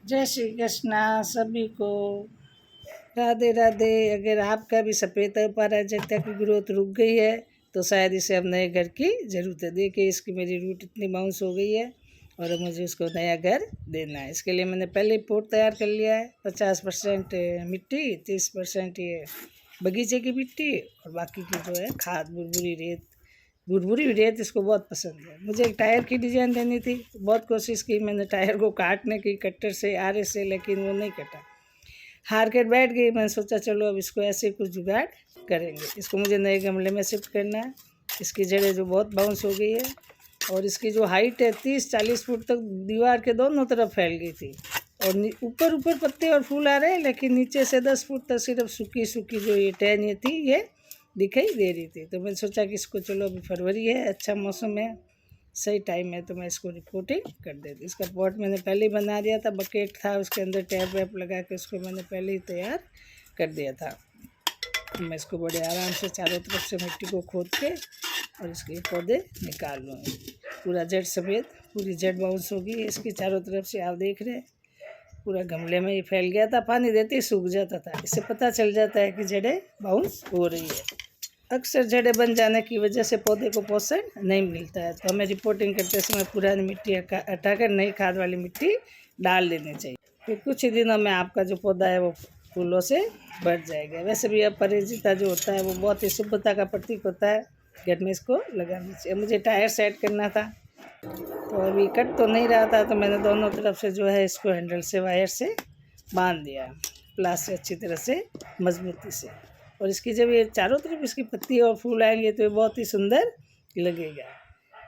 जय श्री कृष्णा सभी को। राधे राधे। अगर आपका भी सफ़ेद अपराजिता की ग्रोथ रुक गई है तो शायद इसे अब नए घर की ज़रूरत है। देखिए इसकी मेरी रूट इतनी बाउंस हो गई है और अब मुझे उसको नया घर देना है। इसके लिए मैंने पहले ही पोट तैयार कर लिया है। 50% मिट्टी, 30% ये बगीचे की मिट्टी और बाकी की जो है खाद बुरबुरी रेत। बुरबुरी रेत इसको बहुत पसंद है। मुझे एक टायर की डिज़ाइन देनी थी, बहुत कोशिश की मैंने टायर को काटने की कट्टर से आरे से, लेकिन वो नहीं कटा। हार कर बैठ गई। मैंने सोचा चलो अब इसको ऐसे कुछ जुगाड़ करेंगे। इसको मुझे नए गमले में शिफ्ट करना है। इसकी जड़ें जो बहुत बाउंस हो गई है और इसकी जो हाइट है 30-40 फुट तक दीवार के दोनों तरफ फैल गई थी और ऊपर ऊपर पत्ते और फूल आ रहे हैं, लेकिन नीचे से 10 फुट तक सिर्फ सूखी सूखी जो ये टहनियाँ थी ये दिखाई दे रही थी। तो मैंने सोचा कि इसको चलो अभी फरवरी है, अच्छा मौसम है, सही टाइम है, तो मैं इसको रिपोर्टिंग कर देती। इसका पॉट मैंने पहले ही बना दिया था, बकेट था उसके अंदर टैप वैप लगा के उसको मैंने पहले ही तैयार कर दिया था। मैं इसको बड़े आराम से चारों तरफ से मिट्टी को खोद के और इसके पौधे निकाल लूँगी। पूरा जड़ सफ़ेद, पूरी जड़ बाउंस होगी इसकी चारों तरफ से। आप देख रहे हैं पूरा गमले में ही फैल गया था, पानी देते ही सूख जाता था। इससे पता चल जाता है कि जड़ें बाउंस हो रही है। अक्सर जड़ें बन जाने की वजह से पौधे को पोषण नहीं मिलता है, तो हमें रिपोर्टिंग करते समय पुरानी मिट्टी हटाकर नई खाद वाली मिट्टी डाल लेनी चाहिए। फिर कुछ ही दिनों में आपका जो पौधा है वो फूलों से भर जाएगा। वैसे भी अपराजिता जो होता है वो बहुत ही शुभता का प्रतीक होता है। घर में इसको लगाना चाहिए। मुझे टायर सेट करना था तो अभी कट तो नहीं रहा था, तो मैंने दोनों तरफ से जो है इसको हैंडल से वायर से बांध दिया, प्लास से अच्छी तरह से मजबूती से। और इसकी जब ये चारों तरफ इसकी पत्ती और फूल आएंगे तो ये बहुत ही सुंदर लगेगा।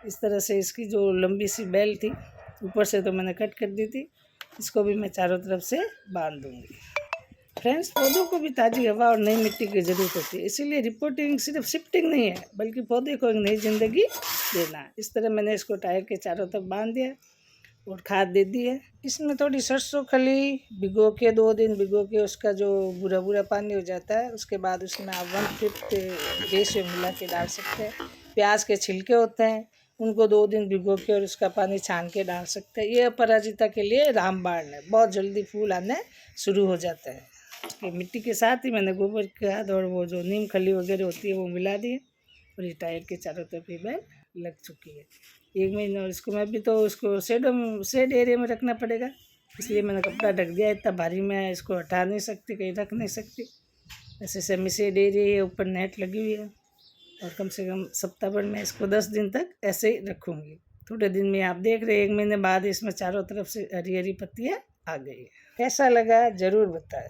इस तरह से इसकी जो लंबी सी बेल थी ऊपर से तो मैंने कट कर दी थी, इसको भी मैं चारों तरफ से बांध दूँगी। फ्रेंड्स, पौधों को भी ताज़ी हवा और नई मिट्टी की ज़रूरत होती है, इसीलिए रिपोर्टिंग सिर्फ शिफ्टिंग नहीं है बल्कि पौधे को एक नई ज़िंदगी देना है। इस तरह मैंने इसको टायर के चारों तरफ बांध दिया और खाद दे दी है। इसमें थोड़ी सरसों खली भिगो के 2 दिन भिगो के उसका जो बुरा बुरा पानी हो जाता है उसके बाद उसमें आप 1/5 रेशो मिला के डाल सकते हैं। प्याज के छिलके होते हैं उनको 2 दिन भिगो के और उसका पानी छान के डाल सकते हैं। ये अपराजिता के लिए रामबाण है, बहुत जल्दी फूल आने शुरू हो जाते हैं। कि मिट्टी के साथ ही मैंने गोबर खाद और वो जो नीम खली वगैरह होती है वो मिला दी और ये टायर के चारों तरफ ही बेल लग चुकी है। 1 महीना और इसको मैं भी तो उसको शेड एरिया में रखना पड़ेगा, इसलिए मैंने कपड़ा ढक दिया। इतना भारी मैं इसको हटा नहीं सकती, कहीं रख नहीं सकती। ऐसे सेमी शेड एरिया है, ऊपर नेट लगी हुई है और कम से कम सप्ताह भर में इसको 10 दिन तक ऐसे ही रखूँगी। थोड़े दिन में आप देख रहे हैं 1 महीने बाद इसमें चारों तरफ से हरी हरी पत्तियाँ आ गई है। कैसा लगा ज़रूर बताएं।